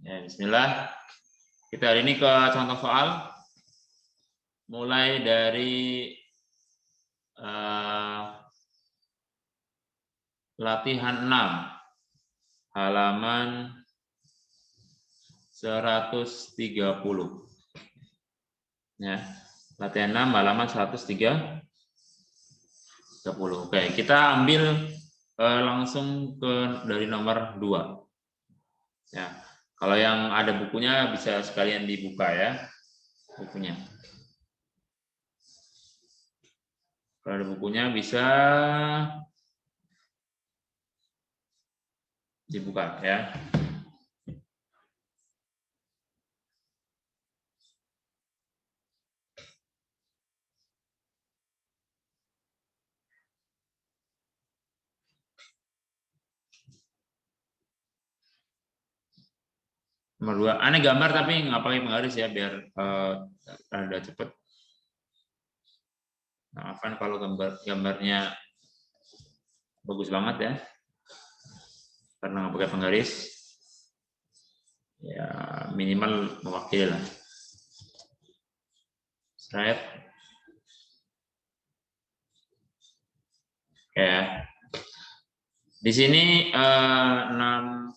Ya, bismillah. Kita hari ini ke contoh soal. Mulai dari latihan 6, halaman 130. Ya, latihan 6, halaman 130. Oke, kita ambil langsung dari nomor 2. Ya, kalau yang ada bukunya bisa sekalian dibuka ya, bukunya. Kalau ada bukunya bisa dibuka ya. Nomor 2, aneh gambar tapi nggak pakai penggaris ya biar rada cepet. Maafkan kalau gambarnya bagus banget ya, karena nggak pakai penggaris. Ya minimal mewakili lah. Straight. Oke ya. Di sini 6,2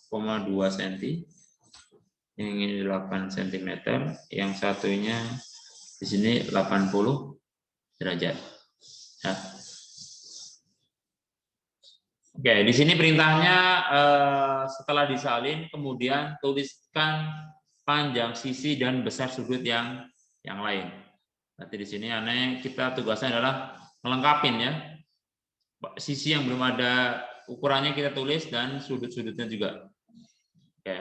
cm. Yang ini 8 cm, yang satunya di sini 80 derajat. Ya. Oke, di sini perintahnya setelah disalin kemudian tuliskan panjang sisi dan besar sudut yang lain. Berarti di sini kita tugasnya adalah melengkapin ya. Sisi yang belum ada ukurannya kita tulis dan sudut-sudutnya juga. Oke,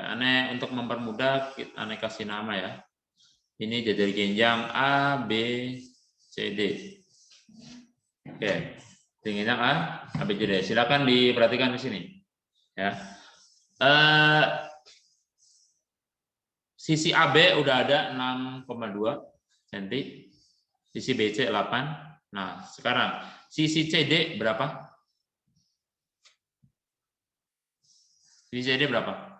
untuk mempermudah Ane kasih nama ya. Ini jari genjang A, B, C, D. Oke, genjang A, B, C, D. Silakan diperhatikan di sini. Ya. Sisi AB udah ada 6,2 cm. Sisi BC 8. Nah, sekarang sisi CD berapa? Sisi CD berapa?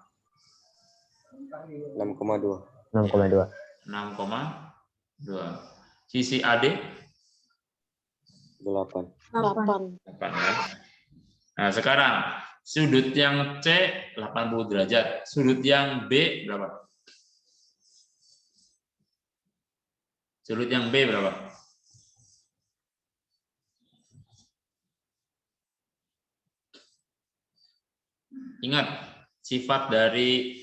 6,2. 6,2. Sisi AD 8. 8 ya. Nah, sekarang sudut yang C 80 derajat, sudut yang B berapa? Sudut yang B berapa? Ingat sifat dari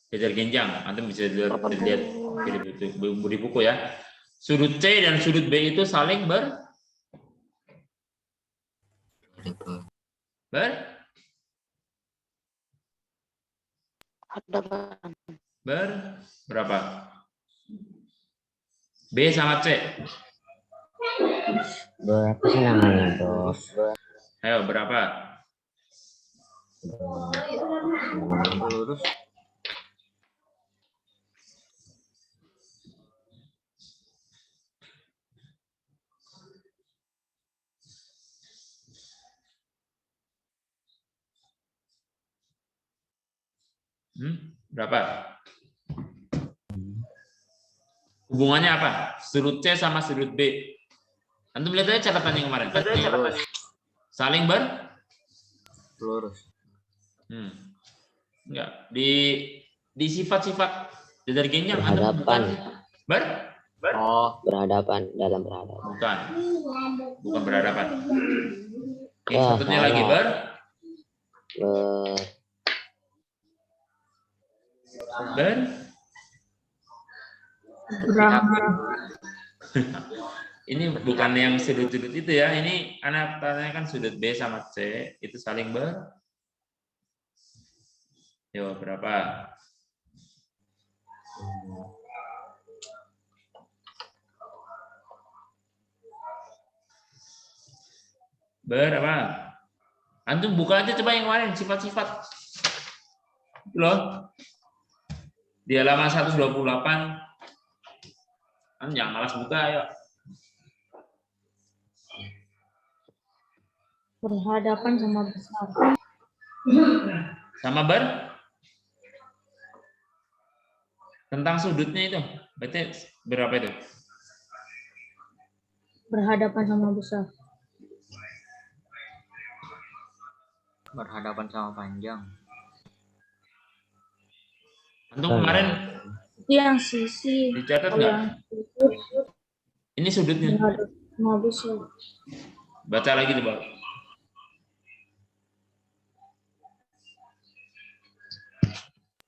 jajar genjang, Anda bisa lihat di buku ya. Sudut C dan sudut B itu saling berapa? B sama C. Berapa sih namanya, Bos? Ayo, berapa? Lurus. Berapa? Hubungannya apa? Sudut C sama sudut B. Antum lihat aja catatan yang kemarin. Saling Lurus. Enggak. Di sifat-sifat jajar genjang antum bukan berhadapan, dalam berhadapan. Bukan berhadapan. Yang satunya lagi ini bukan yang sudut-sudut itu ya. Ini anak tanya kan sudut B sama C itu saling Yo, berapa? Berapa? Antum buka aja coba yang kemarin sifat-sifat. Loh. Di halaman 128. Jangan malas buka ayo. Berhadapan sama besar. Sama Tentang sudutnya itu, berarti berapa itu? Berhadapan sama besar. Berhadapan sama panjang. Antum kemarin Yang sisi. dicatat Kalau nggak? yang sudut Ini sudutnya. berhadapan sama besar. Baca lagi coba.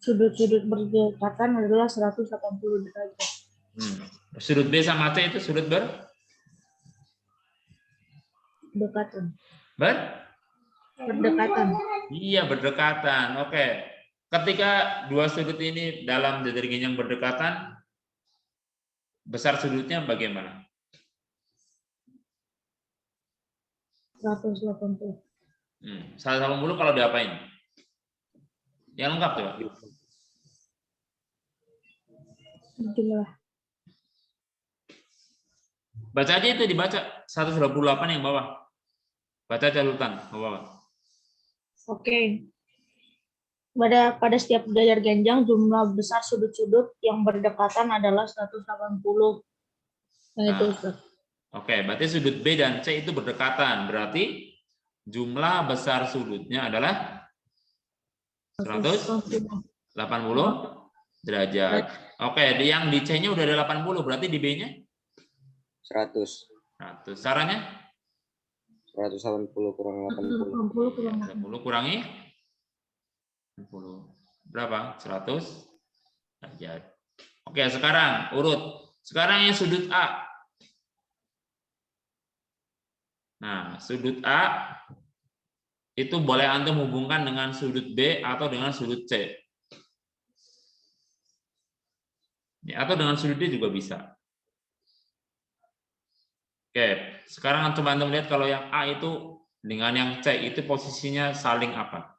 Sudut-sudut berdekatan adalah 180 derajat. Sudut B sama C itu sudut Berdekatan. berdekatan. Iya, berdekatan. Oke. Ketika dua sudut ini dalam jajar genjang berdekatan, besar sudutnya bagaimana? 180. 180 kalau diapain? Yang lengkap coba. Jumlah. Baca aja itu, dibaca 128 yang bawah. Baca catatan bawah. Oke. Pada setiap jajar genjang jumlah besar sudut-sudut yang berdekatan adalah 180. Yang itu Ustaz. Oke, berarti sudut B dan C itu berdekatan. Berarti jumlah besar sudutnya adalah 180 derajat. Oke, yang di C-nya udah ada 80, berarti di B-nya 100. Caranya? 180 kurang 80. 80 kurangi 60. Berapa? 100 derajat. Oke, sekarang urut. Sekarang yang sudut A. Nah, sudut A itu boleh antum hubungkan dengan sudut B atau dengan sudut C. Ya, atau dengan sudut D juga bisa. Oke, sekarang coba antum lihat kalau yang A itu dengan yang C itu posisinya saling apa?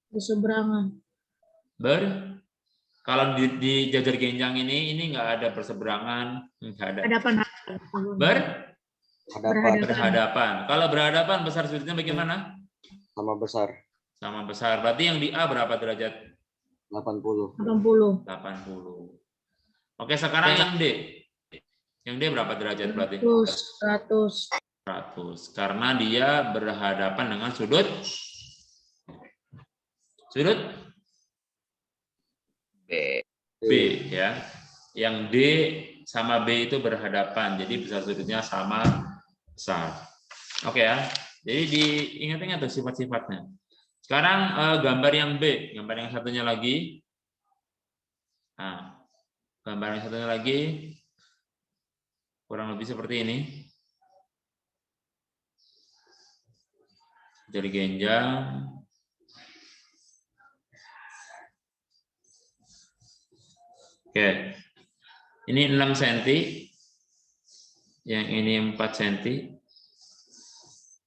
Berseberangan. Kalau di jajar genjang ini nggak ada berseberangan, nggak ada. Berhadapan. Kalau berhadapan besar sudutnya bagaimana? Sama besar. Sama besar. Berarti yang di A berapa derajat? 80. 80. Oke, sekarang yang D. Yang D berapa derajat berarti? 100. Karena dia berhadapan dengan sudut B ya. Yang D sama B itu berhadapan. Jadi besar sudutnya sama besar. Oke ya. Jadi diingat-ingat tuh sifat-sifatnya. Sekarang gambar yang B, gambar yang satunya lagi. Nah, gambar yang satunya lagi kurang lebih seperti ini. Jari genjang. Oke. Ini 6 cm. Yang ini 4 cm.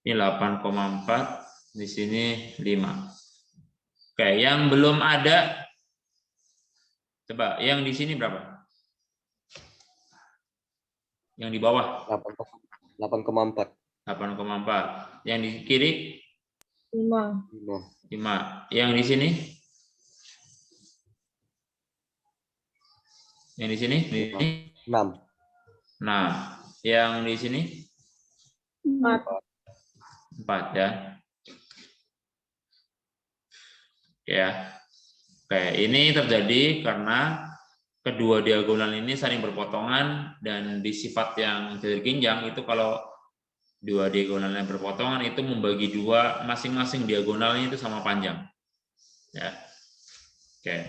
Ini 8,4. Di sini 5. Oke, yang belum ada. Coba, yang di sini berapa? Yang di bawah? 8,4. 8,4. Yang di kiri? 5. 5. Yang di sini? Yang di sini? 6. Nah, yang di sini? 4. 4 ya. Ya. Oke, ini terjadi karena kedua diagonal ini saling berpotongan dan di sifat yang jajar genjang itu kalau dua diagonalnya berpotongan itu membagi dua, masing-masing diagonalnya itu sama panjang. Ya. Oke.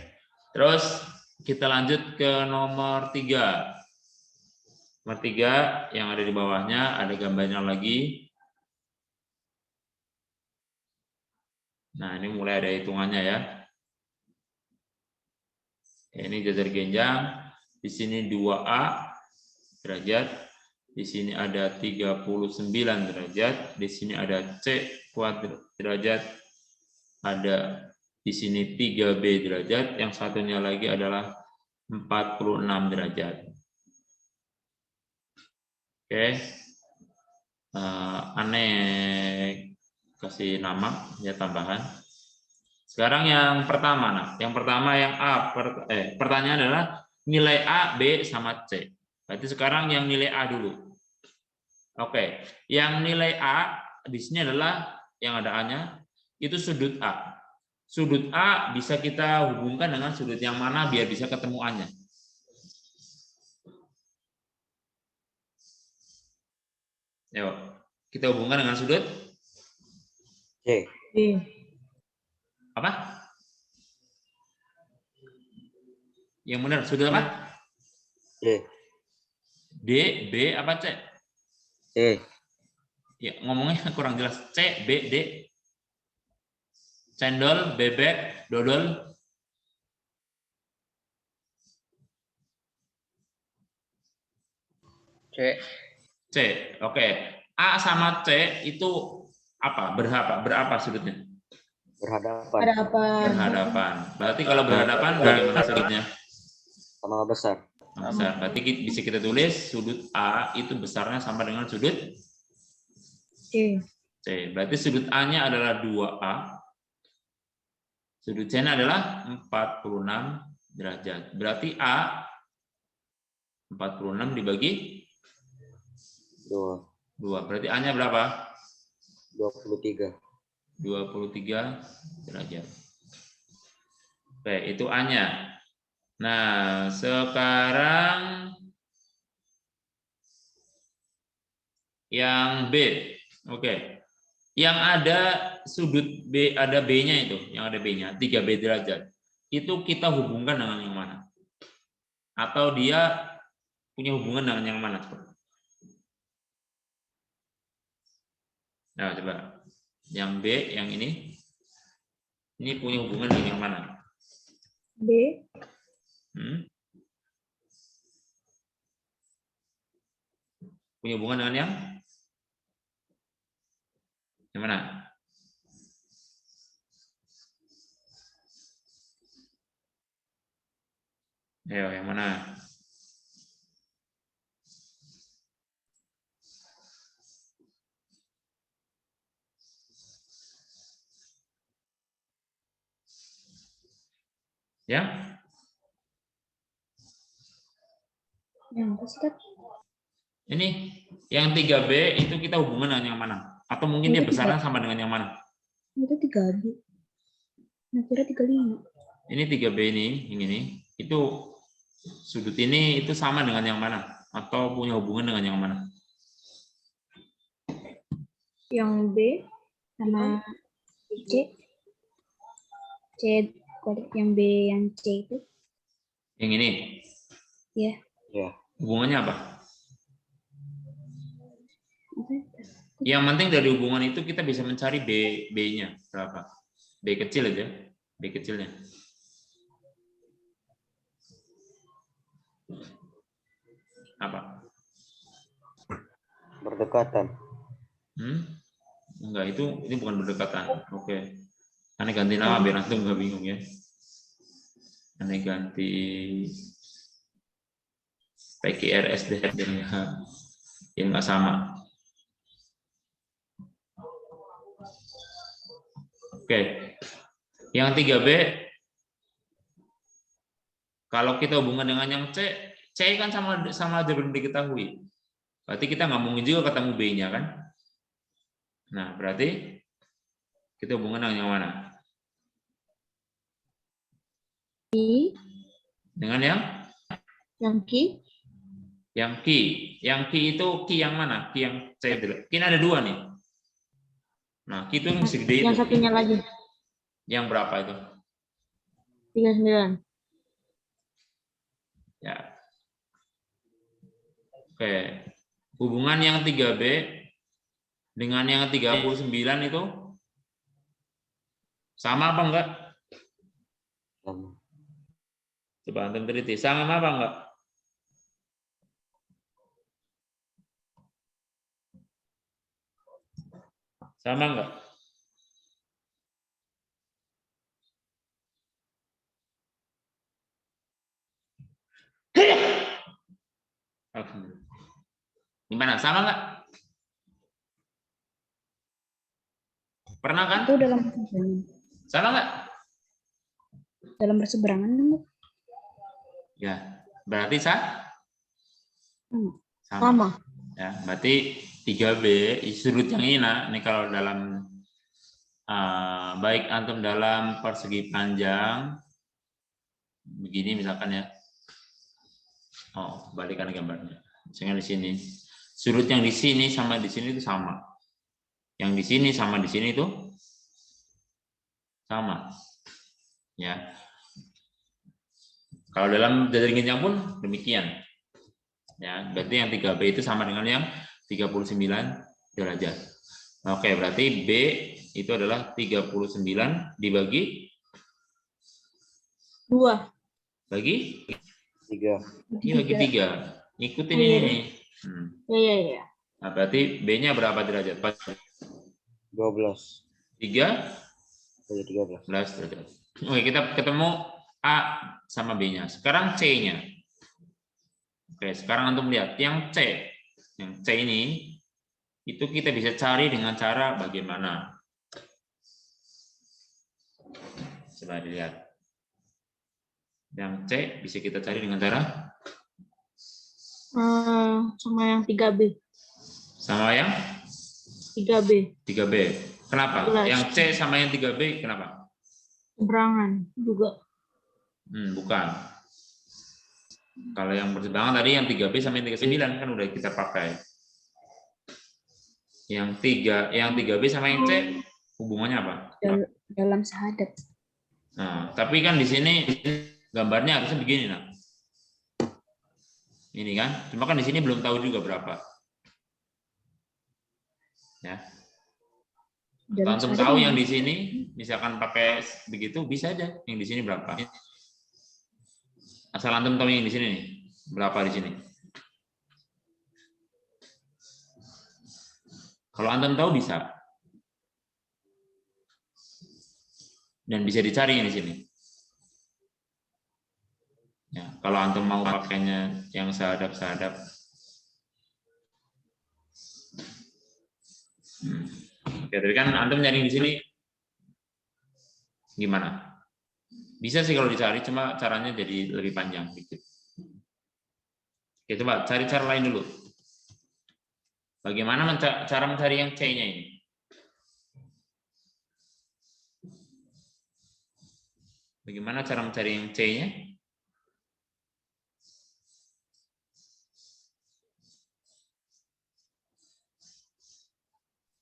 Terus kita lanjut ke nomor 3. Nomor 3 yang ada di bawahnya ada gambarnya lagi. Nah, ini mulai ada hitungannya ya. Ini jajar genjang. Di sini 2A derajat. Di sini ada 39 derajat. Di sini ada C derajat. Ada di sini 3B derajat. Yang satunya lagi adalah 46 derajat. Oke. Aneh kasih nama ya tambahan. Sekarang yang pertama, nah, yang pertama yang A, pertanyaan adalah nilai A, B sama C. Berarti sekarang yang nilai A dulu. Oke, yang nilai A di sini adalah yang ada A-nya itu sudut A. Sudut A bisa kita hubungkan dengan sudut yang mana biar bisa ketemu A-nya. Yuk, kita hubungkan dengan sudut C. B. apa? Yang benar sudut apa? D. D, B apa C? E. Ya, ngomongnya kurang jelas. C, B, D. Cendol, bebek, dodol. C. C. Oke. A sama C itu apa? Berapa sudutnya? Berhadapan. Ada apa? Berhadapan. Berarti kalau berhadapan bagaimana sudutnya? Sama besar. Besar. Berarti bisa kita tulis sudut A itu besarnya sama dengan sudut C. C. Berarti sudut A-nya adalah 2A. Sudut C-nya adalah 46 derajat. Berarti A 46 dibagi 2. 2. Berarti A-nya berapa? 23. 23 derajat. Oke, itu A-nya. Nah, sekarang yang B. Oke. Yang ada sudut B, ada B-nya itu, yang ada B-nya, 3B derajat. Itu kita hubungkan dengan yang mana? Atau dia punya hubungan dengan yang mana? Nah, coba. Yang B, yang ini punya hubungan dengan yang mana? B. Punya hubungan dengan yang mana? Ayo, yang mana? Ya? Yang Ustaz. Ini yang 3B itu kita hubungan dengan yang mana? Atau mungkin dia besarnya sama dengan yang mana? Itu 3B. Nah, kira 35. Ini 3B ini, yang ini, itu sudut ini itu sama dengan yang mana? Atau punya hubungan dengan yang mana? Yang B sama C. C yang B yang C itu. Yang ini? Ya. Ya. Hubungannya apa? Yang penting dari hubungan itu kita bisa mencari B-nya berapa? B kecil aja, B kecilnya. Apa? Berdekatan. Enggak, ini bukan berdekatan. Oke. Aneh ganti nama biar antum nggak bingung ya. Aneh ganti PQRS deh biar nggak sama. Oke. Yang 3B kalau kita hubungan dengan yang C kan sama aja belum diketahui. Berarti kita nggak mungkin juga ketemu B-nya kan? Nah, berarti kita hubungan dengan yang mana? Dengan yang Q. Yang Q. Yang Q itu Q yang mana? Q yang C. Q ada 2 nih. Nah, Q itu yang segede itu. Yang satunya lagi. Yang berapa itu? 39. Ya. Oke. Hubungan yang 3B dengan yang 39 itu sama apa enggak? Sama. Coba antum teliti. Sama apa enggak? Sama enggak? Gimana? Sama enggak? Pernah kan? Itu dalam Sama enggak? Dalam berseberangan kan, Bu? Ya, berarti sama. Sama. Ya, berarti 3B sudut yang ini, nah, ini kalau dalam baik antum dalam persegi panjang begini misalkan ya. Oh, balikan gambarnya. Misalnya di sini. Sudut yang di sini sama di sini itu sama. Yang di sini sama di sini itu sama. Ya. Kalau dalam jajar genjang pun demikian. Ya, berarti yang 3B itu sama dengan yang 39 derajat. Oke, berarti B itu adalah 39 dibagi 2. bagi 3. ini bagi 3. Ikutin ini nih. Iya. Nah, berarti B-nya berapa derajat? 12. 13 derajat. Oke, kita ketemu A sama B-nya. Sekarang C-nya. Oke, sekarang antum lihat yang C. Yang C ini itu kita bisa cari dengan cara bagaimana? Coba dilihat. Yang C bisa kita cari dengan cara Sama yang 3B. sama yang 3B. 3B. Kenapa? 11. Yang C sama yang 3B kenapa? Seberangan juga. Bukan. Kalau yang berseberangan tadi yang 3B sama yang 39 kan udah kita pakai. Yang 3B sama yang C hubungannya apa? Dalam sahadat. Nah, tapi kan di sini gambarnya harusnya begini, nah. Ini kan, cuma kan di sini belum tahu juga berapa. Ya. Kalau antum tahu yang di sini, misalkan pakai begitu bisa aja. Yang di sini berapa? Asal antum tahu yang di sini nih, berapa di sini? Kalau antum tahu bisa. Dan bisa dicari yang di sini. Ya, kalau antum mau pakainya yang sehadap-sehadap. Oke, tapi kan antum nyari di sini gimana? Bisa sih kalau dicari, cuma caranya jadi lebih panjang dikit. Oke, coba cari cara lain dulu. Bagaimana cara mencari yang C-nya ini? Bagaimana cara mencari yang C-nya?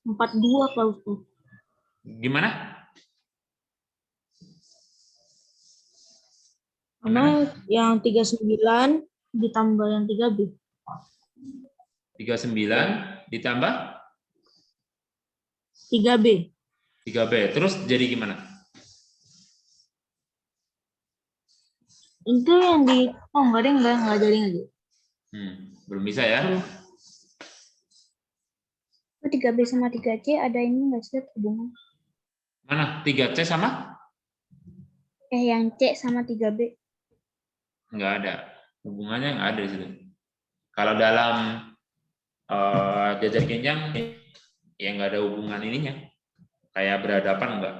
Empat dua Pak Ustaz. Gimana? Karena yang 39 ditambah yang 3B. 39 ditambah 3B. 3B. Terus jadi gimana? Itu yang di enggak jadi aja. Belum bisa ya? 3B sama 3C ada ini enggak sih hubungan? Mana? 3C sama? Yang C sama 3B. Enggak ada. Hubungannya enggak ada di situ. Kalau dalam jajar genjang ya enggak ada hubungan ininya. Kayak berhadapan enggak?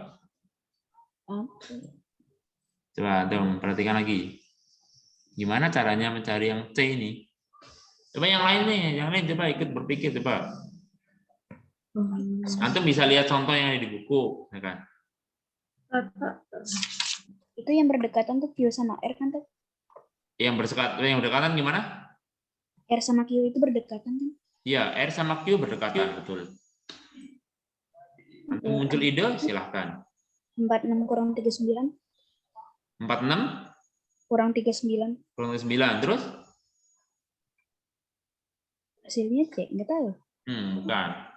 Coba dong, perhatikan lagi. Gimana caranya mencari yang C ini? Coba yang lain nih, yang lain coba ikut berpikir coba. Antum bisa lihat contoh yang ada di buku, ya kan? Itu yang berdekatan tuh Q sama R kan tuh? Yang berdekatan gimana? R sama Q itu berdekatan kan? Iya, R sama Q berdekatan, betul. Antum muncul ide, silahkan. 46 kurang 39. 46 kurang 39. kurang 9, terus? Hasilnya C, nggak tahu. Bukan.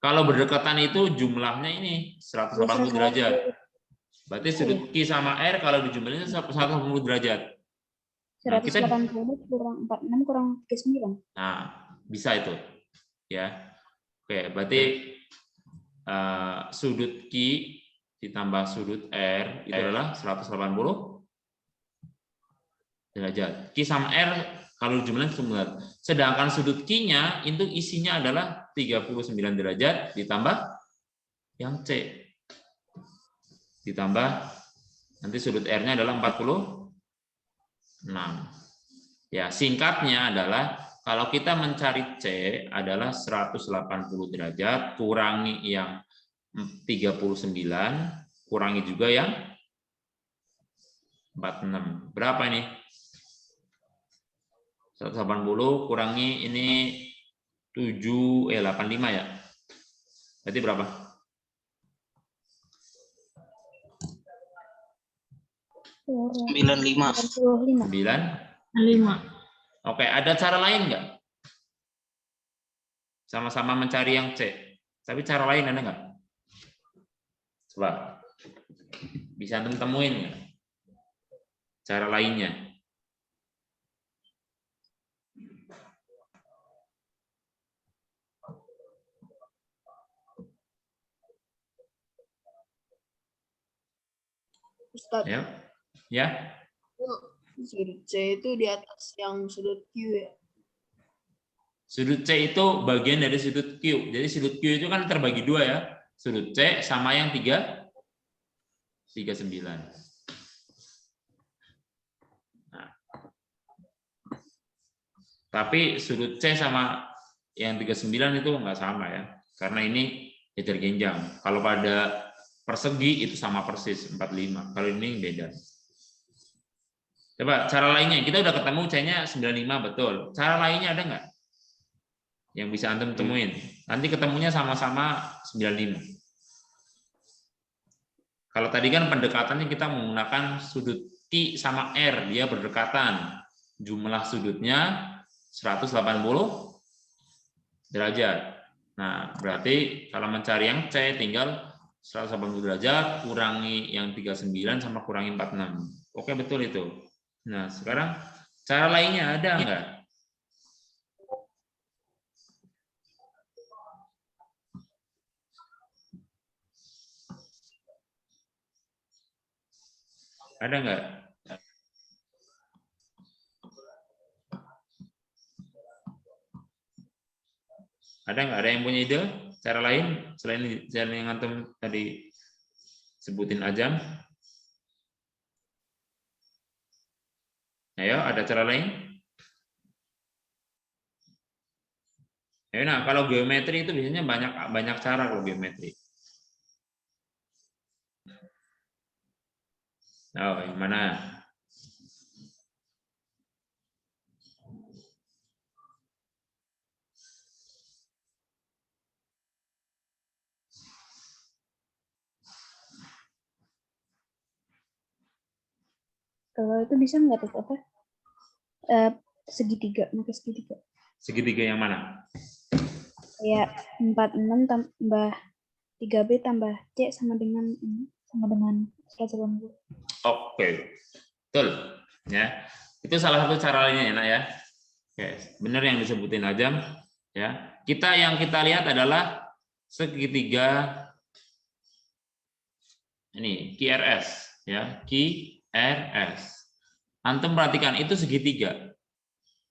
Kalau berdekatan itu jumlahnya ini 180 derajat. Berarti sudut Q sama R kalau dijumlahin 180 derajat. 180 kurang 46 kurang 39. Nah, bisa itu. Ya. Oke, berarti sudut Q ditambah sudut R itu adalah 180 derajat. Q sama R kalau dijumlahin 9. Sedangkan sudut Q-nya itu isinya adalah 39 derajat ditambah yang C. Ditambah Nanti sudut R-nya adalah 46. Ya, singkatnya adalah kalau kita mencari C adalah 180 derajat, kurangi yang 39, kurangi juga yang 46. Berapa ini? 180 kurangi ini 85 ya. Berarti berapa? 95. 95. Oke, ada cara lain nggak? Sama-sama mencari yang C. Tapi cara lain ada nggak? Coba. Bisa antum temuin nggak? Cara lainnya. Ustaz, Ya. Ya. sudut C itu di atas yang sudut Q ya. Sudut C itu bagian dari sudut Q. Jadi sudut Q itu kan terbagi dua ya. Sudut C sama yang 39. Nah. Tapi sudut C sama yang 39 itu nggak sama ya. Karena ini jajar genjang. Kalau pada persegi itu sama persis 45. Kalau ini beda. Coba cara lainnya, kita udah ketemu C-nya 95 betul. Cara lainnya ada nggak? Yang bisa antum temuin. Nanti ketemunya sama-sama 95. Kalau tadi kan pendekatannya kita menggunakan sudut Q sama R, dia berdekatan. Jumlah sudutnya 180 derajat. Nah, berarti kalau mencari yang C tinggal 180 derajat kurangi yang 39 sama kurangi 46. Oke, betul itu. Nah, sekarang cara lainnya ada enggak? Ada enggak? Ada enggak? Ada yang punya ide? Cara lain selain yang antum tadi sebutin Ajam? Ayo, ada cara lain? Ayo, nah, kalau geometri itu biasanya banyak cara kalau geometri. Oh, yang mana? Kalau itu bisa nggak tuh apa? Segitiga, pakai segitiga. Segitiga yang mana? Kayak 46 tambah 3B tambah C sama dengan 180. Oke, betul. Ya, itu salah satu cara lainnya ya, Nak ya. Oke, benar yang disebutin Ajam. Ya, yang kita lihat adalah segitiga ini QRS, ya, QRS. Antum perhatikan itu segitiga.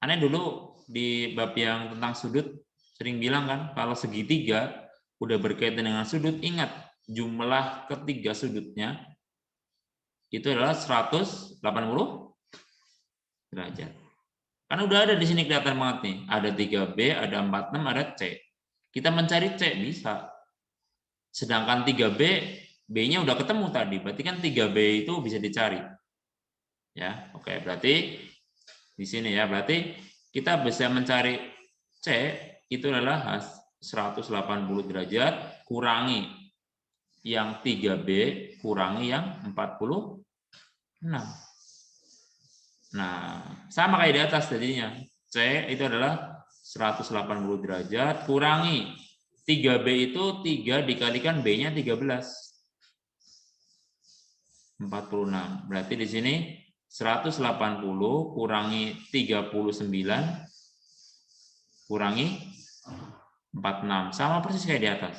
Aneh dulu di bab yang tentang sudut sering bilang kan, kalau segitiga udah berkaitan dengan sudut, ingat jumlah ketiga sudutnya itu adalah 180 derajat. Karena udah ada di sini kelihatan banget nih, ada 3B, ada 46, ada C. Kita mencari C bisa. Sedangkan 3B, B-nya udah ketemu tadi, berarti kan 3B itu bisa dicari. Ya, oke, berarti di sini ya, berarti kita bisa mencari C itu adalah 180 derajat kurangi yang 3B kurangi yang 46. Nah, sama kayak di atas tadinya. C itu adalah 180 derajat kurangi 3B itu 3 dikalikan B-nya 13. 46. Berarti di sini 180 kurangi 39 kurangi 46. Sama persis kayak di atas.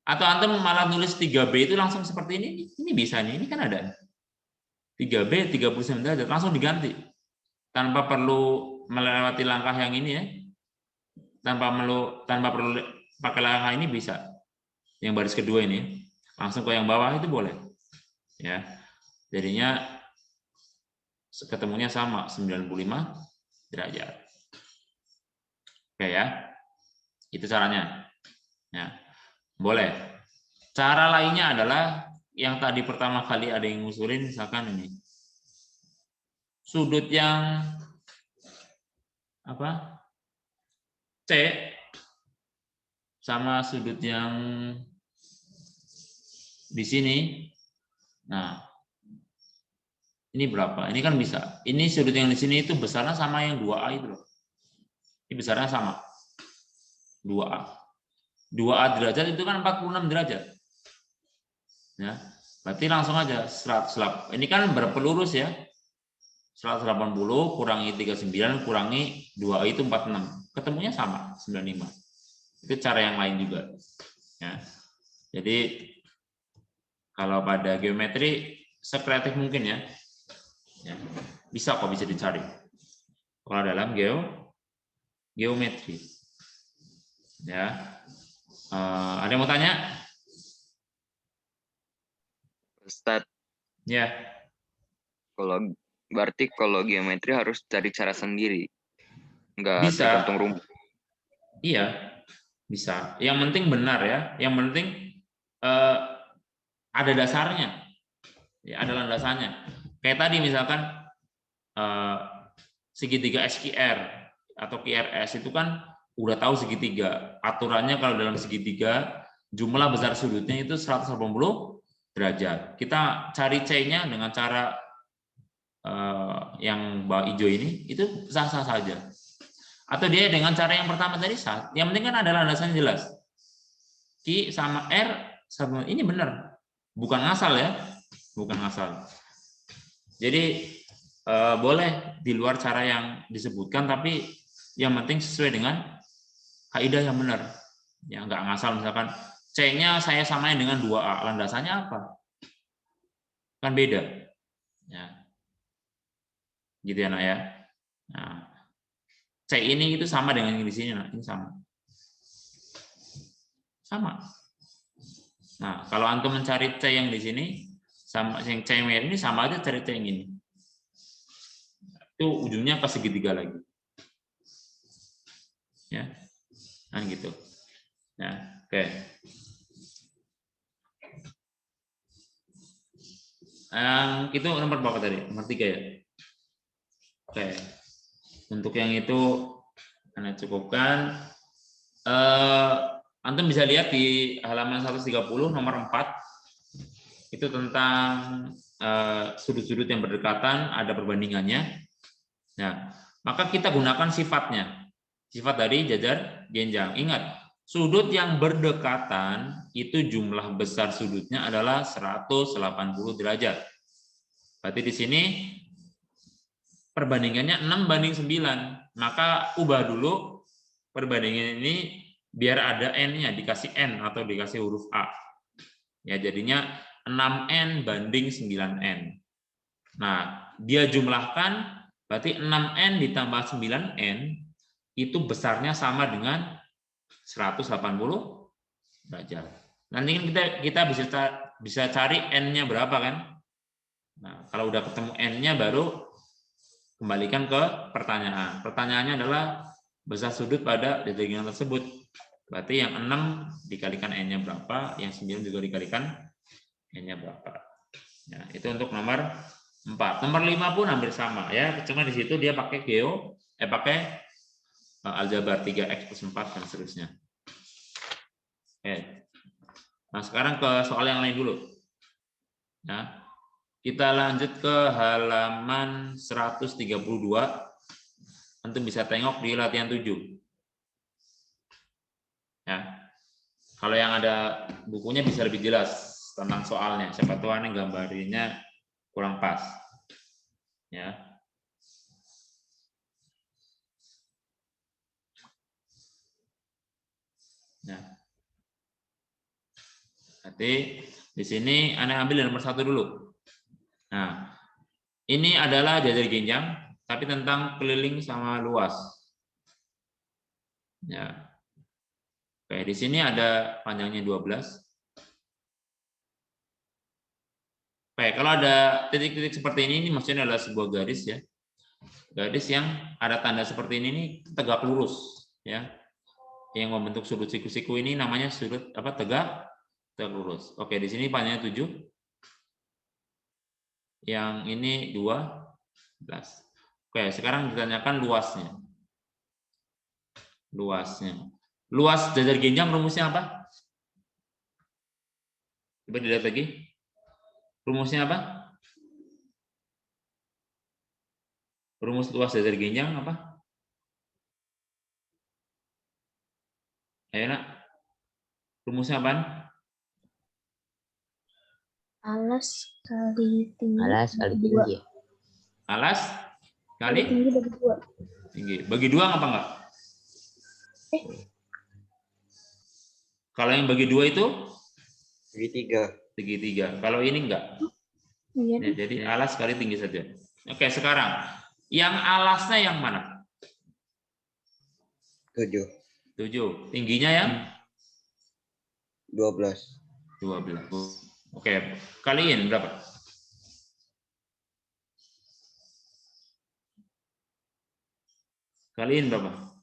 Atau antum malah nulis 3B itu langsung seperti ini. Ini bisa nih, ini kan ada. 3B 39 derajat langsung diganti. Tanpa perlu melewati langkah yang ini ya. Tanpa perlu pakai langkah ini bisa. Yang baris kedua ini langsung ke yang bawah itu boleh. Ya. Jadinya ketemunya sama 95 derajat. Oke ya. Itu caranya. Ya. Boleh. Cara lainnya adalah yang tadi pertama kali ada yang ngusulin, misalkan ini. Sudut yang apa? C sama sudut yang di sini. Nah, ini berapa? Ini kan bisa. Ini sudut yang di sini itu besarnya sama yang 2A itu loh. Ini besarnya sama. 2A. 2A derajat itu kan 46 derajat. Ya. Berarti langsung aja 100. Ini kan berpelurus ya. 180 kurangi 39 kurangi 2A itu 46. Ketemunya sama 95. Itu cara yang lain juga. Ya. Jadi kalau pada geometri sekreatif mungkin ya. Ya. Bisa kok, bisa dicari. Kalau dalam geometri. Ya. Ada yang mau tanya? Ustadz, Ya. berarti kalau geometri harus cari cara sendiri, nggak Bisa. tergantung rumus. Iya, bisa. Yang penting benar ya. Yang penting ada dasarnya. Ya, ada landasannya. Kayak tadi misalkan segitiga SQR atau QRS itu kan udah tahu segitiga. Aturannya kalau dalam segitiga jumlah besar sudutnya itu 180 derajat. Kita cari C-nya dengan cara yang bawah hijau ini, itu sah-sah saja. Atau dia dengan cara yang pertama tadi sah. Yang penting kan ada landasan jelas. Q sama R sama ini benar. Bukan ngasal ya. Bukan ngasal. Jadi boleh di luar cara yang disebutkan, tapi yang penting sesuai dengan kaidah yang benar. Ya nggak ngasal, misalkan C-nya saya samain dengan 2A. Landasannya apa? Kan beda. Ya. Gitu ya, Nak ya. Nah, C ini itu sama dengan yang di sini, Nak. Ini sama. Sama. Nah, kalau antum mencari C yang di sini sama yang C yang ini sama aja cari C yang ini. Itu ujungnya ke segitiga lagi. Ya. Kan gitu. Ya, oke. Itu nomor berapa tadi? Nomor 3 ya? Oke. Untuk yang itu Anda cukupkan. Antum bisa lihat di halaman 130 nomor 4. Itu tentang sudut-sudut yang berdekatan, ada perbandingannya. Nah, maka kita gunakan sifatnya. Sifat dari jajar genjang. Ingat, sudut yang berdekatan itu jumlah besar sudutnya adalah 180 derajat. Berarti di sini perbandingannya 6:9. Maka ubah dulu perbandingan ini biar ada N-nya, dikasih N atau dikasih huruf A. Ya, jadinya 6N/9N. Nah, dia jumlahkan berarti 6N ditambah 9N itu besarnya sama dengan 180 derajat. Nanti kita bisa cari N-nya berapa kan? Nah, kalau udah ketemu N-nya baru kembalikan ke pertanyaan. Pertanyaannya adalah besar sudut pada determinan tersebut. Berarti yang 6 dikalikan N-nya berapa, yang 9 juga dikalikan N-nya berapa. Nah, itu untuk nomor 4. Nomor 5 pun hampir sama ya, cuma di situ dia pakai pakai aljabar 3x plus 4 dan seterusnya. Oke. Nah, sekarang ke soal yang lain dulu. Nah, kita lanjut ke halaman 132. Antum bisa tengok di latihan 7. Ya. Kalau yang ada bukunya bisa lebih jelas tentang soalnya. Siapa tahu aneh gambarnya kurang pas. Ya. Nah. Berarti di sini aneh ambil nomor 1 dulu. Nah, ini adalah jajar genjang, tapi tentang keliling sama luas. Ya. Oke, di sini ada panjangnya 12. Baik, kalau ada titik-titik seperti ini maksudnya adalah sebuah garis ya. Garis yang ada tanda seperti ini tegak lurus ya. Yang membentuk sudut siku-siku ini namanya sudut apa? Tegak lurus. Oke, di sini panjangnya 7. Yang ini 12. Oke, sekarang ditanyakan luasnya. Luas jajar genjang rumusnya apa? Coba dilihat lagi. Rumusnya apa? Rumus luas jajar genjang apa? Ayo nak. Rumusnya apa? Alas kali tinggi. Alas kali bagi dua. tinggi. Alas Kali kali tinggi bagi 2. tinggi. Bagi 2 apa enggak? Kalau yang bagi 2 itu Segitiga. segitiga. Kalau ini enggak. Iya. Ya, jadi alas kali tinggi saja. Oke, sekarang yang alasnya yang mana? 7. 7. Tingginya yang 12. 12. Oke, kaliin berapa? Kaliin berapa?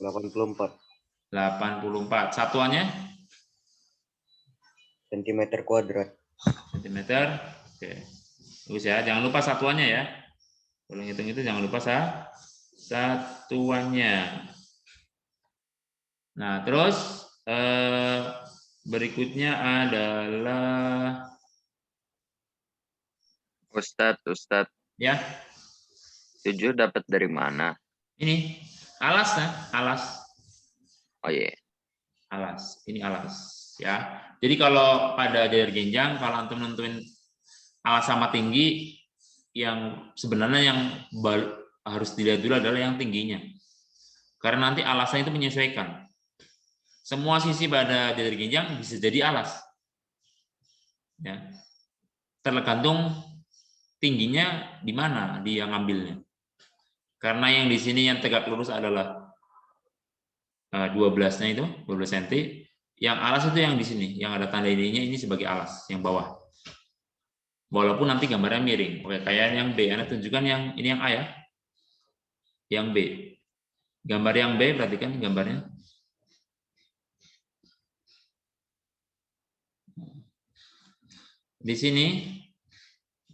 84. 84. Satuannya Sentimeter kuadrat. sentimeter. Oke. Bagus ya, jangan lupa satuannya ya. Kalau ngitung itu jangan lupa satuannya. Nah, terus berikutnya adalah Ustadz, ya, 7 dapat dari mana? ini alas ya, alas. Oh iya. Alas, ini alas ya. Jadi kalau pada jajar genjang kalau antum nentuin alas sama tinggi, yang sebenarnya yang harus dilihat dulu adalah yang tingginya. Karena nanti alasnya itu menyesuaikan. Semua sisi pada jajar genjang bisa jadi alas. Ya. Tergantung tingginya di mana dia ngambilnya. Karena yang di sini yang tegak lurus adalah 12-nya itu, 12 cm. Yang alas itu yang di sini, yang ada tanda ininya ini sebagai alas, yang bawah. Walaupun nanti gambarnya miring. Oke, kayak yang B, Anda tunjukkan yang ini yang A ya. Yang B. Gambar yang B, perhatikan gambarnya. Di sini,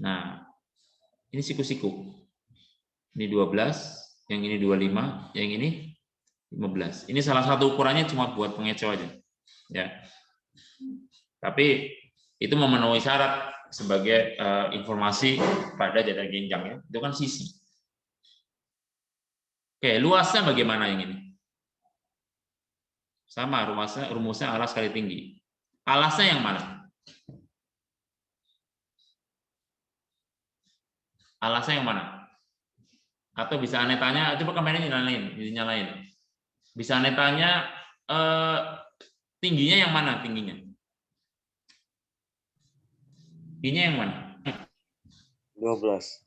nah, ini siku-siku. Ini 12, yang ini 25, yang ini 15. Ini salah satu ukurannya cuma buat pengecoh aja. Ya. Tapi itu memenuhi syarat sebagai informasi pada jajar genjang ya. Itu kan sisi. Oke, luasnya bagaimana yang ini? Sama rumusnya alas kali tinggi. Alasnya yang mana? Alasnya yang mana? Atau bisa Anda tanya, coba kameranya dinyalain. Bisa Anda tanya tingginya yang mana tingginya? Tingginya yang mana? 12.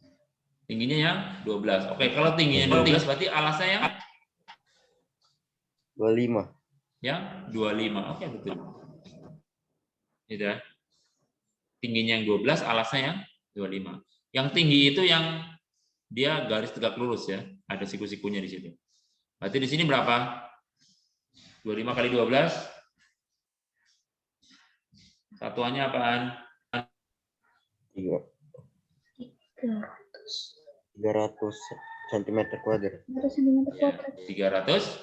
Tingginya yang 12. Oke, kalau tingginya 12 berarti alasnya yang 25. yang 25. Oke, betul. Gitu ya. Tingginya yang 12, alasnya yang 25. Yang tinggi itu yang dia garis tegak lurus ya. Ada siku-sikunya di situ. Berarti di sini berapa? 25 kali 12. Satuannya apaan? 300 cm kuadrat. 300.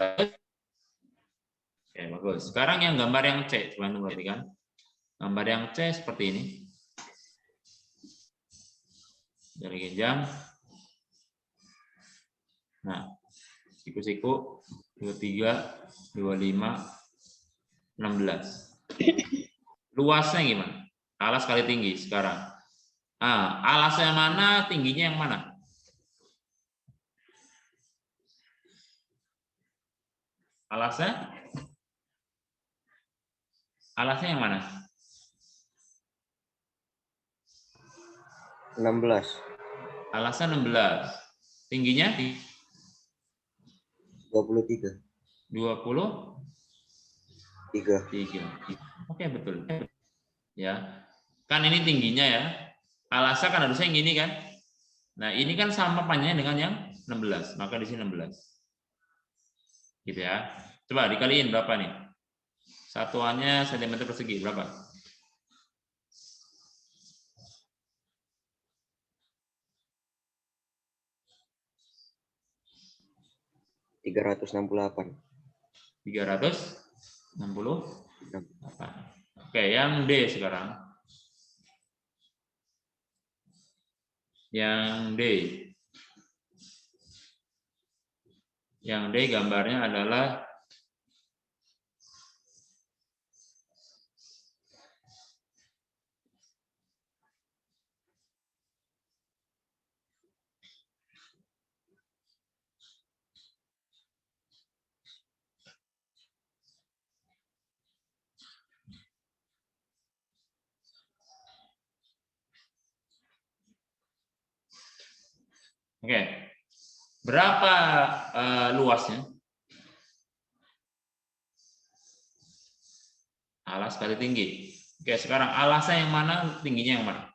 Oke, bagus. Sekarang yang gambar yang C, coba Anda perhatikan. Gambar yang C seperti ini. Dari genjang. Nah, siku-siku 23, 25, 16. Luasnya gimana? Alas kali tinggi sekarang. Nah, alasnya mana, tingginya yang mana? Alasnya? Alasnya yang mana? 16. Alasnya 16. Tingginya? 23. 23. 3. 3. Oke, betul. Ya. Kan ini tingginya ya. Alasnya kan harusnya yang ini kan. Nah, ini kan sama panjangnya dengan yang 16. Maka di sini 16. Gitu ya. Coba dikaliin berapa nih? Satuannya sentimeter persegi berapa? 368. 368. Oke, yang D sekarang. Yang D. Yang D gambarnya adalah oke. Berapa luasnya? Alas kali tinggi. Oke, sekarang alasnya yang mana, tingginya yang mana?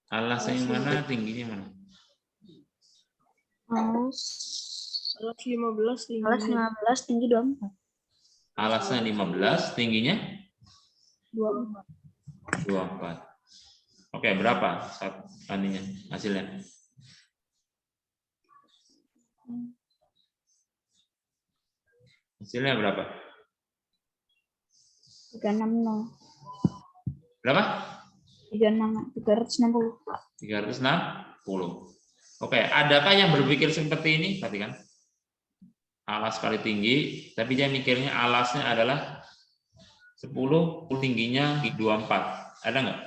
Alasnya yang mana, tingginya yang mana? Alas 15 tinggi. Alas 15, tinggi 24. Alasnya 15, tingginya 24. 24. Oke, berapa aninya hasilnya? Hasilnya berapa? 360. Berapa? 360. 360. Oke, adakah yang berpikir seperti ini? Perhatikan. Alas kali tinggi, tapi dia mikirnya alasnya adalah 10, tingginya 24. Ada nggak?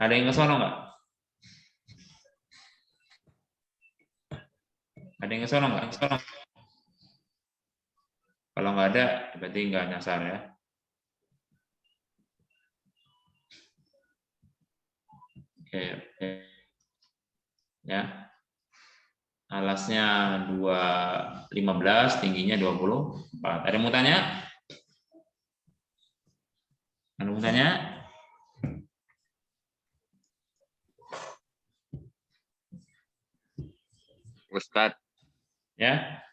Ada yang ke sono nggak? Ada yang ke sono nggak? Kalau nggak ada, berarti nggak nyasar ya. Oke. Ya. Alasnya 215, tingginya 24. Ada yang mau tanya? Ada yang mau tanya? Ustadz, Ya.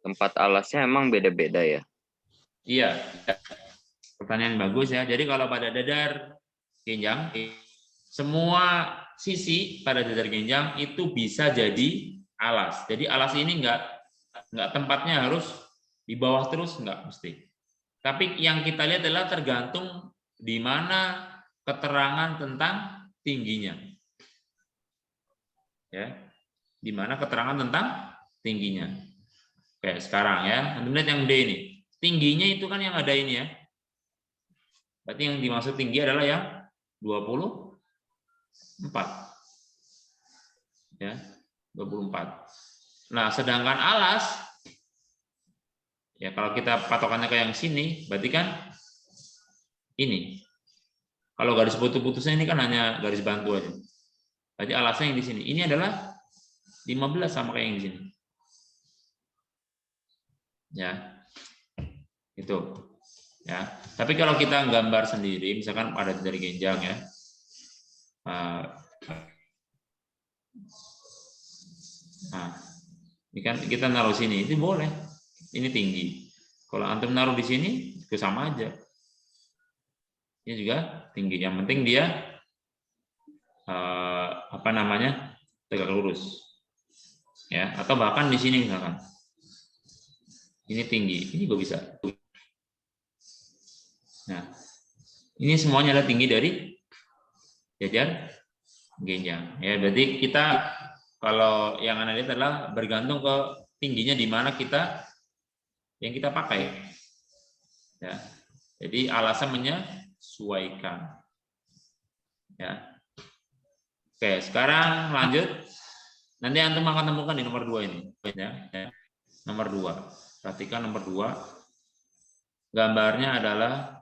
tempat alasnya emang beda-beda ya? Iya. Pertanyaan bagus ya. Jadi kalau pada dadar genjang, semua sisi pada dadar genjang itu bisa jadi alas. Jadi alas ini nggak tempatnya harus di bawah terus, nggak mesti. Tapi yang kita lihat adalah tergantung di mana keterangan tentang tingginya. Ya, di mana keterangan tentang tingginya. Oke, sekarang ya, lihat yang D ini. Tingginya itu kan yang ada ini ya. Berarti yang dimaksud tinggi adalah yang 24. Ya, 24. Nah, sedangkan alas, ya kalau kita patokannya ke yang sini, berarti kan ini. Kalau garis putus-putusnya ini kan hanya garis bantu aja. Berarti alasnya yang di sini. Ini adalah 15 sama kayak yang di sini. Ya. Itu. Ya. Tapi kalau kita gambar sendiri, misalkan pada dari genjang ya. Nah, ini kan kita naruh sini, itu boleh. Ini tinggi. Kalau antum naruh di sini, itu sama aja. Ini juga tinggi. Yang penting dia tegak lurus. Ya, atau bahkan di sini misalkan. Ini tinggi, ini juga bisa. Nah, ini semuanya adalah tinggi dari jajar genjang. Ya, berarti kita kalau yang analis adalah bergantung ke tingginya di mana yang kita pakai. Ya. Jadi alasan menyesuaikan. Ya. Oke, sekarang lanjut. Nanti antum akan temukan di nomor 2 ini. Ya. Nomor 2. Perhatikan nomor 2. Gambarnya adalah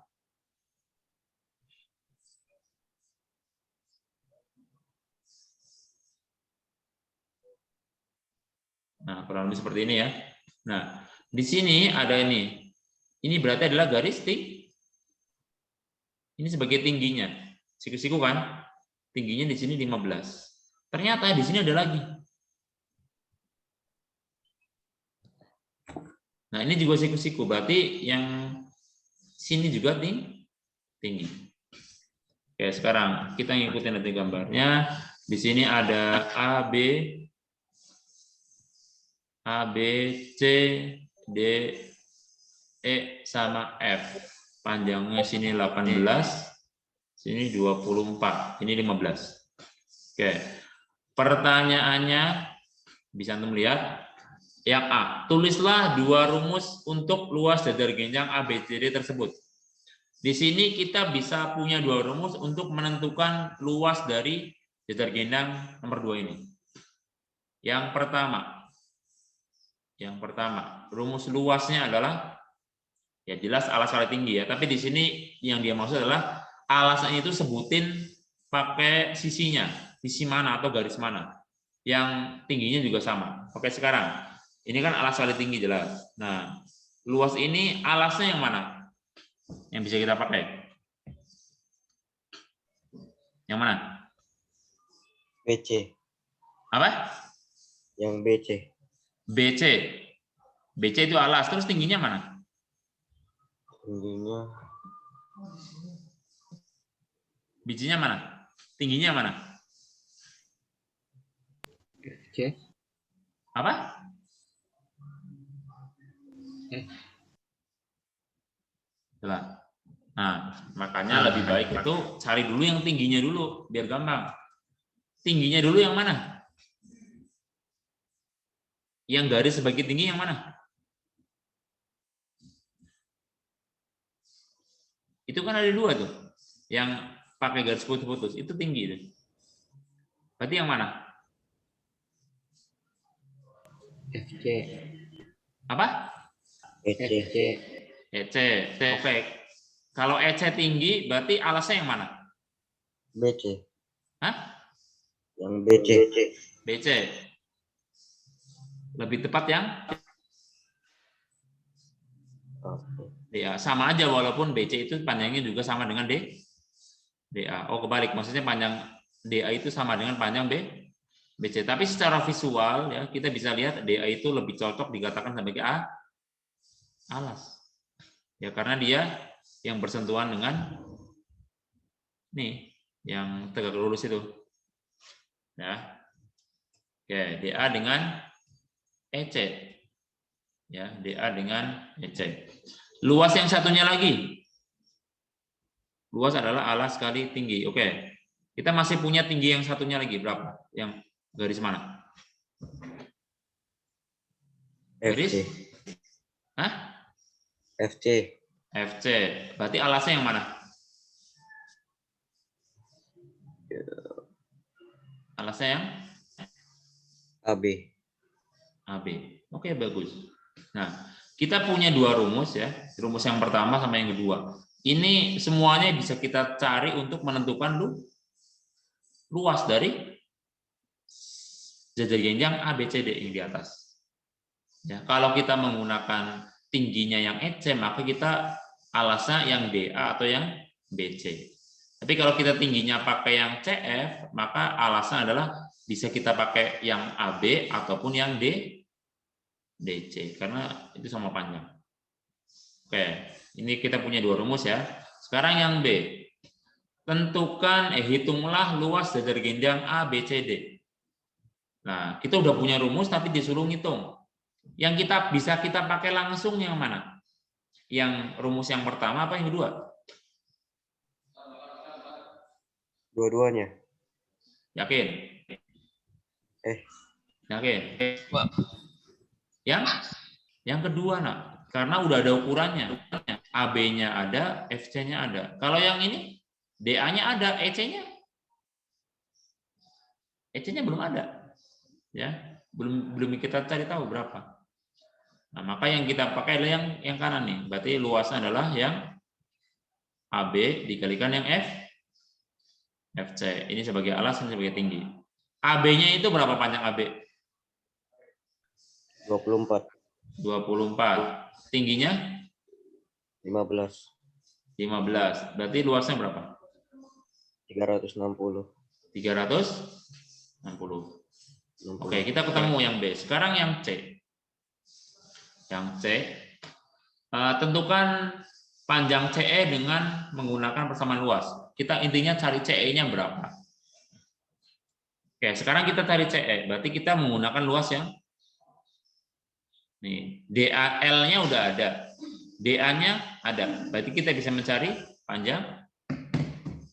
Nah, kurang lebih seperti ini ya. Nah, di sini ada ini. Ini berarti adalah garis ini sebagai tingginya. Siku-siku kan? Tingginya di sini 15. Ternyata di sini ada lagi. Nah, ini juga siku-siku. Berarti yang sini juga tinggi. Oke, sekarang kita ngikutin nanti gambarnya. Di sini ada A, B, C, D, E, sama F. Panjangnya sini 18, sini 24, ini 15. Oke, pertanyaannya bisa Antum lihat. Yang A, tulislah dua rumus untuk luas dadar genjang ABCD tersebut. Di sini kita bisa punya dua rumus untuk menentukan luas dari dadar genjang nomor 2 ini. Yang pertama, rumus luasnya adalah ya jelas alas kali tinggi ya. Tapi di sini yang dia maksud adalah alasnya itu sebutin pakai sisinya, sisi mana atau garis mana. Yang tingginya juga sama. Oke, sekarang ini kan alas kali tinggi jelas. Nah, luas ini alasnya yang mana? Yang bisa kita pakai? Yang mana? BC. Apa? Yang BC. BC. BC itu alas. Terus tingginya mana? Tingginya Bijinya mana? Tingginya mana? C. Apa? Nah, makanya lebih baik itu cari dulu yang tingginya dulu, biar gampang. Tingginya dulu yang mana? Yang garis sebagai tinggi yang mana? Itu kan ada dua tuh. Yang pakai garis putus-putus, itu tinggi. Tuh. Berarti yang mana? FC. Apa? EC. EC. Oke. Kalau EC tinggi, berarti alasnya yang mana? BC. Hah? Yang BC. BC. Lebih tepat yang DA. Sama aja walaupun BC itu panjangnya juga sama dengan DA. Oh, kebalik. Maksudnya panjang DA itu sama dengan panjang BC. Tapi secara visual ya kita bisa lihat DA itu lebih cocok dikatakan sebagai alas. Ya karena dia yang bersentuhan dengan nih yang tegak lurus itu. Ya. Oke, DA dengan EC. Ya, DA dengan EC. Luas yang satunya lagi. Luas adalah alas kali tinggi. Oke. Kita masih punya tinggi yang satunya lagi berapa? Yang garis mana? Garis? FC. Hah? FC. FC. Berarti alasnya yang mana? Alasnya yang AB. AB. Oke, bagus. Nah, kita punya dua rumus ya. Rumus yang pertama sama yang kedua. Ini semuanya bisa kita cari untuk menentukan luas dari dadar genjang ABCD yang di atas. Ya, kalau kita menggunakan tingginya yang EC, maka kita alasnya yang DA atau yang BC. Tapi kalau kita tingginya pakai yang CF, maka alasnya adalah bisa kita pakai yang AB ataupun yang DC, karena itu sama panjang. Oke, ini kita punya dua rumus ya. Sekarang yang B. Tentukan, hitunglah luas dadar genjang ABCD. Nah, kita udah punya rumus tapi disuruh ngitung. Yang kita bisa kita pakai langsung yang mana? Yang rumus yang pertama apa yang kedua? Dua-duanya. Yakin? Yakin? Yang kedua, nak. Karena udah ada ukurannya. AB-nya ada, FC-nya ada. Kalau yang ini, DA-nya ada, EC-nya? EC-nya belum ada. Ya, belum kita cari tahu berapa. Nah, maka yang kita pakai adalah yang kanan nih. Berarti luasnya adalah yang AB dikalikan yang FC. Ini sebagai alas dan sebagai tinggi. AB-nya itu berapa panjang AB? 24. 24. Tingginya 15. 15. Berarti luasnya berapa? 360. 360. 60. Oke, kita ketemu yang B. Sekarang yang C. Yang C, tentukan panjang CE dengan menggunakan persamaan luas. Kita intinya cari CE-nya berapa. Oke, sekarang kita cari CE. Berarti kita menggunakan luas yang nih, DAL-nya udah ada. DA-nya ada. Berarti kita bisa mencari panjang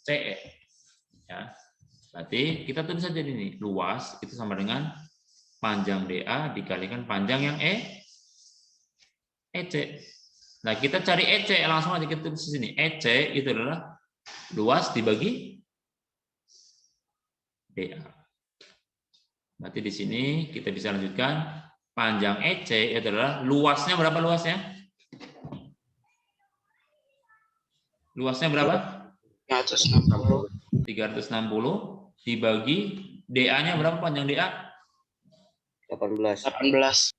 CE. Ya. Berarti kita tulis saja ini, luas itu sama dengan panjang DA dikalikan panjang yang EC. Nah, kita cari EC, langsung aja kita tulis di sini. EC itu adalah luas dibagi DA. Berarti di sini kita bisa lanjutkan panjang EC adalah luasnya berapa luasnya? Luasnya berapa? 360. 360 dibagi DA-nya berapa panjang DA? 18. 18.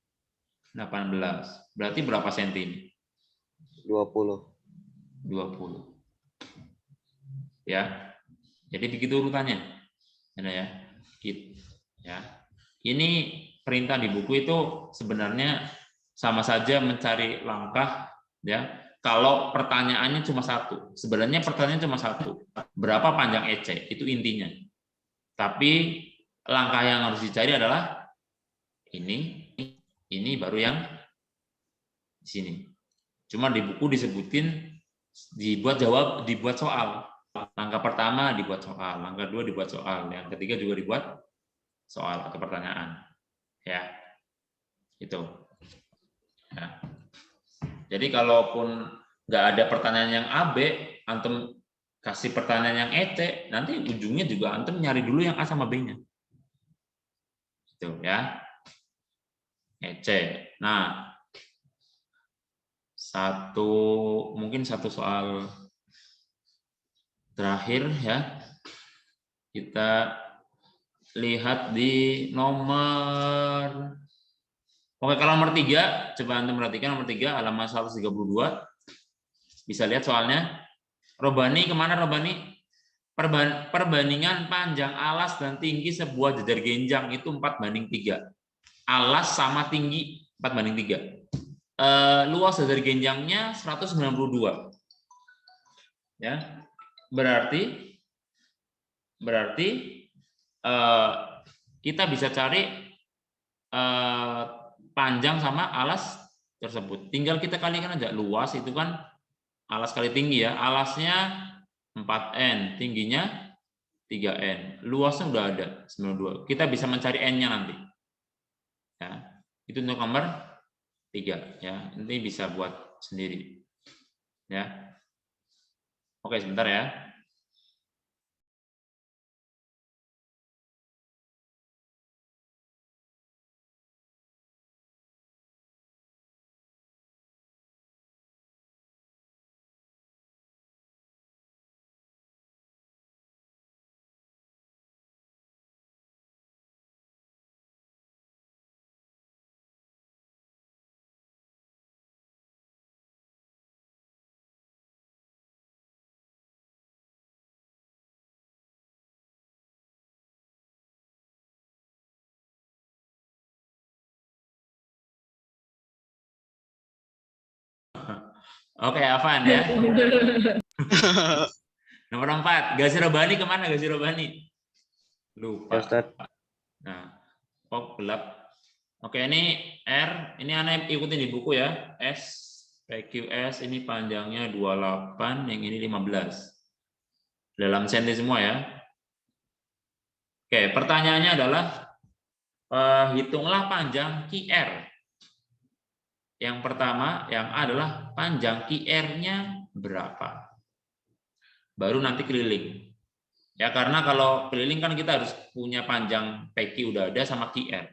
18. Berarti berapa senti ini? 20. 20. Ya. Jadi begitu urutannya. Ada ya. Ya. Ini perintah di buku itu sebenarnya sama saja mencari langkah ya. Kalau pertanyaannya cuma satu. Sebenarnya pertanyaannya cuma satu. Berapa panjang EC? Itu intinya. Tapi langkah yang harus dicari adalah ini baru yang di sini. Cuma di buku disebutin dibuat soal. Langkah pertama dibuat soal, langkah kedua dibuat soal, yang ketiga juga dibuat soal atau pertanyaan. Ya. Itu. Ya. Jadi kalaupun nggak ada pertanyaan yang AB, antum kasih pertanyaan yang EC, nanti ujungnya juga antum nyari dulu yang A sama B-nya. Gitu ya. EC. Nah, mungkin satu soal terakhir ya. Kita lihat di nomor, oke, kalau nomor 3, coba antum perhatikan nomor 3 halaman 132. Bisa lihat soalnya. Robani kemana Robani? Perbandingan panjang alas dan tinggi sebuah jejer genjang itu 4:3. Alas sama tinggi 4:3. Luas jejer genjangnya 192. Ya. Berarti kita bisa cari panjang sama alas tersebut. Tinggal kita kalikan aja. Luas itu kan alas kali tinggi ya. Alasnya 4N, tingginya 3N. Luasnya udah ada 92. Kita bisa mencari N-nya nanti. Ya. Itu untuk nomor 3 ya. Ini bisa buat sendiri. Ya. Oke, sebentar ya. Oke, Afan ya. Nomor 4, Gazi Robani kemana Gazi Robani? Lupa. Ustaz. Nah, kok gelap. Oke, ini R, ini aneh ikutin di buku ya. S, PQS ini panjangnya 28, yang ini 15. Dalam senti semua ya. Oke, pertanyaannya adalah hitunglah panjang QR. Yang pertama, yang A adalah panjang QR-nya berapa. Baru nanti keliling. Ya, karena kalau keliling kan kita harus punya panjang PQ udah ada sama QR.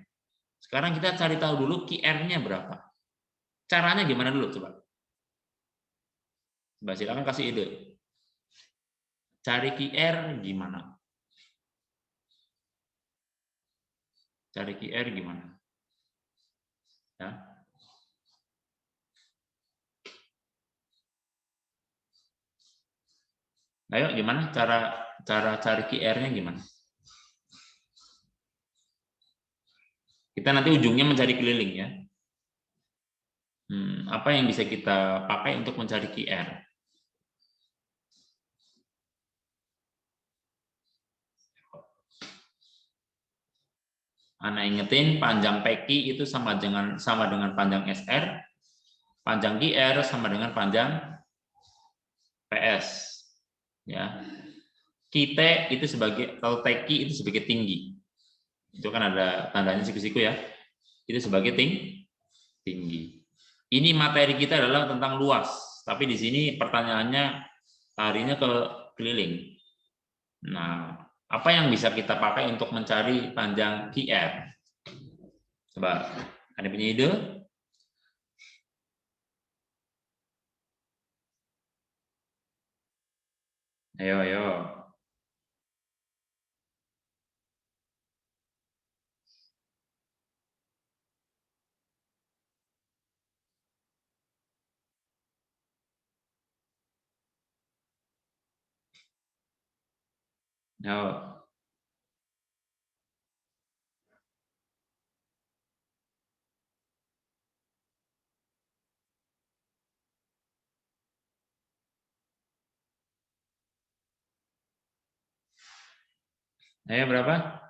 Sekarang kita cari tahu dulu QR-nya berapa. Caranya gimana dulu coba? Mbak silakan kasih ide. Cari QR gimana? Cari QR gimana? Ya. Ayo, gimana cara cari QR-nya gimana? Kita nanti ujungnya mencari keliling ya. Apa yang bisa kita pakai untuk mencari QR? Anda ingetin panjang PQ itu sama dengan panjang SR, panjang QR sama dengan panjang PS. Ya. Kita itu sebagai, kalau TQ itu sebagai tinggi. Itu kan ada tandanya siku-siku ya. Itu sebagai tinggi. Ini materi kita adalah tentang luas, tapi di sini pertanyaannya larinya ke keliling. Nah, apa yang bisa kita pakai untuk mencari panjang QR? Coba, ada punya ide? Ayo, ayo. Ayo. Ayo berapa?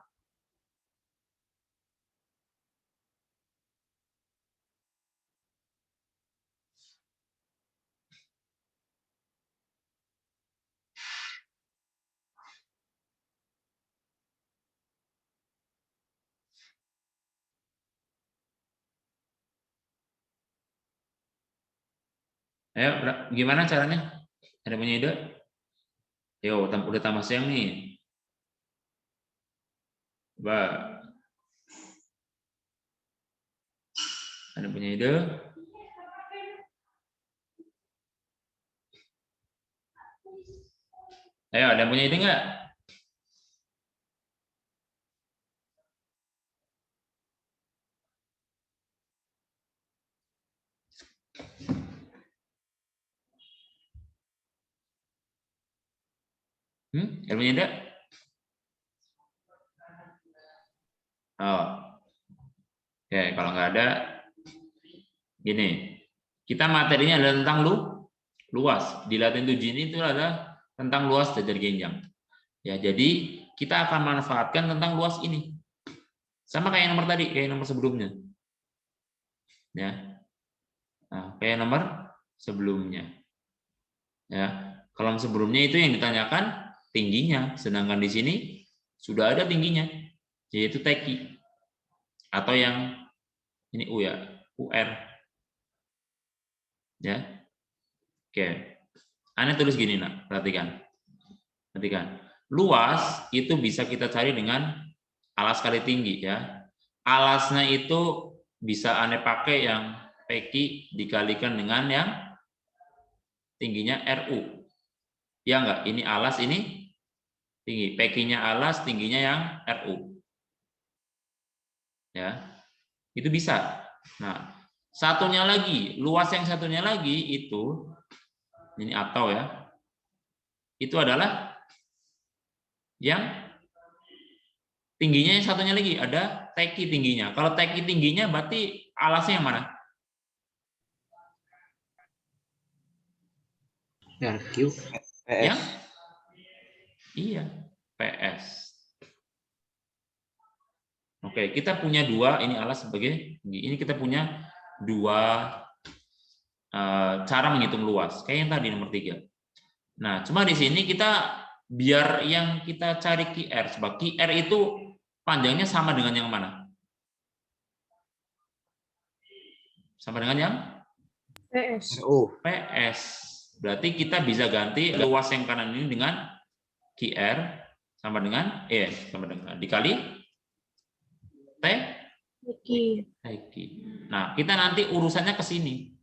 Ayo, gimana caranya? Ada punya ide? Yo, udah tambah siang nih. Coba. Ada punya ide? Ayo, ada punya ide nggak? Ada punya ide? Oh. Oke, kalau nggak ada, gini. Kita materinya adalah tentang luas. Di Latin 7 ini itu adalah tentang luas jajar genjang. Ya, jadi kita akan manfaatkan tentang luas ini. Sama kayak nomor tadi, kayak nomor sebelumnya. Ya. Nah, kayak nomor sebelumnya. Ya. Kalau sebelumnya itu yang ditanyakan tingginya, sedangkan di sini sudah ada tingginya, yaitu TQ. Atau yang ini U ya, UR. Ya. Oke. Anda tulis gini, nak, perhatikan. Perhatikan. Luas itu bisa kita cari dengan alas kali tinggi ya. Alasnya itu bisa Anda pakai yang PQ dikalikan dengan yang tingginya RU. Ya enggak? Ini alas, ini tinggi. PQ-nya alas, tingginya yang RU. Ya. Itu bisa. Nah, satunya lagi, luas yang satunya lagi itu ini atau ya. Itu adalah yang tingginya yang satunya lagi, ada TQ tingginya. Kalau TQ tingginya berarti alasnya yang mana? RQ. PS. Yang? Iya, PS. Oke, kita punya dua, ini alas sebagai tinggi. Ini kita punya dua cara menghitung luas, kayak yang tadi nomor 3. Nah, cuma di sini kita biar yang kita cari QR, sebab QR itu panjangnya sama dengan yang mana? Sama dengan yang? PS. PS. Berarti kita bisa ganti luas yang kanan ini dengan QR sama dengan sama dengan dikali TQ. Nah, kita nanti urusannya ke sini.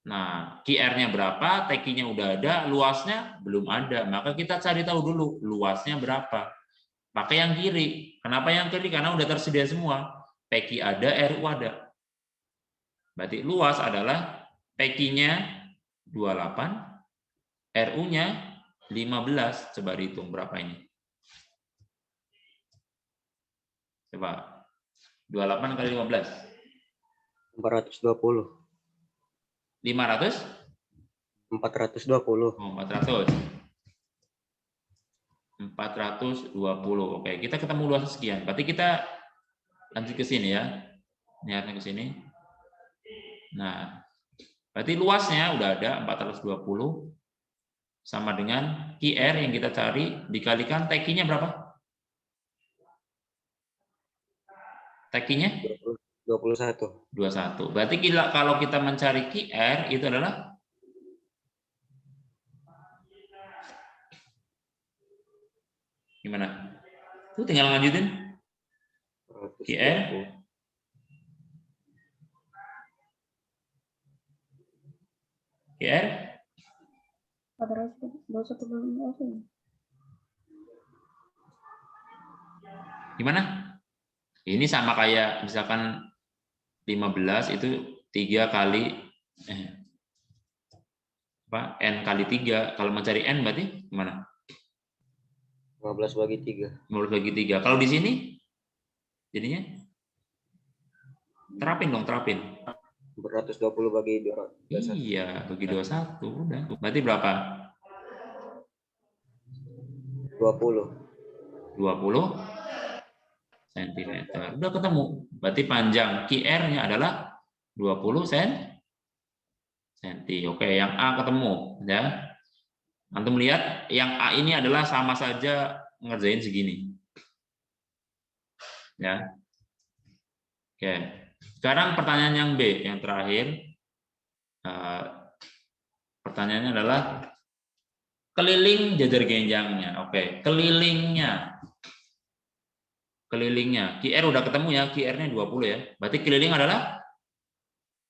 Nah, QR-nya berapa, TQ-nya udah ada, luasnya belum ada. Maka kita cari tahu dulu luasnya berapa. Pakai yang kiri. Kenapa yang kiri? Karena udah tersedia semua. PQ ada, RU ada. Berarti luas adalah PQ-nya 28, RU-nya 15. Coba dihitung berapa ini. Coba. 28 kali 15. 420. 500? 420. Oh, 400. 420. Oke, kita ketemu luas sekian. Berarti kita lanjut ke sini ya. Niatnya ke sini. Nah, berarti luasnya udah ada 420 sama dengan QR yang kita cari dikalikan TQ-nya berapa? TQ-nya 21. 21. Berarti kalau kita mencari QR itu adalah gimana? Tuh tinggal lanjutin. QR 421. Gimana? Ini sama kayak misalkan 15 itu 3 kali N kali 3. Kalau mencari N berarti gimana? 15 bagi 3. 15 bagi 3. Kalau di sini jadinya terapin dong, terapin. 420 bagi 21. Iya, bagi 21 udah. Berarti berapa? 20. 20 cm. Udah ketemu. Berarti panjang QR-nya adalah 20 cm. Oke, yang A ketemu ya. Antum lihat yang A ini adalah sama saja ngerjain segini. Ya. Oke. Sekarang pertanyaan yang B, yang terakhir. Pertanyaannya adalah keliling jajar genjangnya. Oke, kelilingnya. QR udah ketemu ya, QR-nya 20 ya. Berarti keliling adalah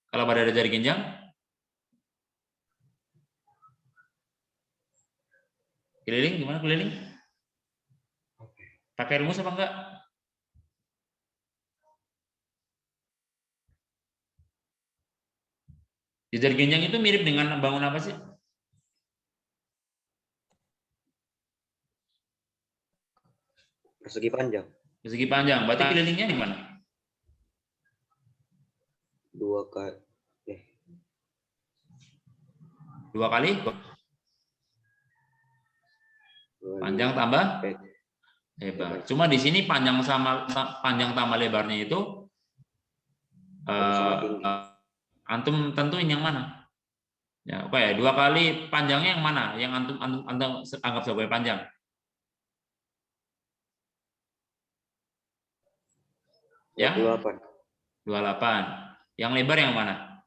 kalau pada jajar genjang keliling gimana keliling? Pakai rumus apa enggak? Jajar genjang itu mirip dengan bangun apa sih? Persegi panjang. Persegi panjang. Berarti kelilingnya di mana? 2 kali. 2 kali? Panjang tambah lebar. Cuma di sini panjang tambah lebarnya itu antum tentuin yang mana? Ya, oke ya, 2 kali panjangnya yang mana? Yang antum anggap sebagai panjang? Yang 28. Yang lebar yang mana?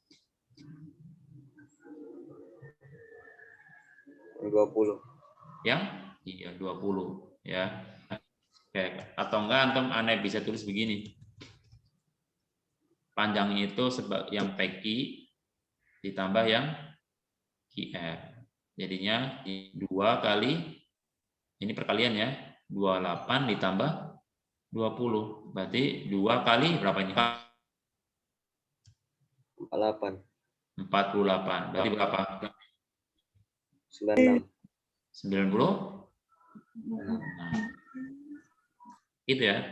20. Yang iya 20 ya. Oke, atau enggak antum aneh bisa tulis begini. Panjangnya itu yang PQ ditambah yang QR. Jadinya 2 kali ini perkalian ya. 28 ditambah 20. Berarti 2 kali berapa ini? 48. 48. Berarti berapa? 96. 90? Nah, itu ya.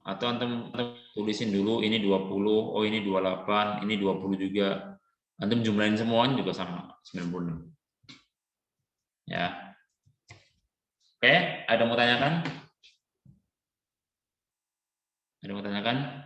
Atau antum tulisin dulu ini 20, oh ini 28, ini 20 juga. Antum jumlahin semuanya juga sama 96. Ya. Oke, ada mau tanyakan? Ada mau tanyakan?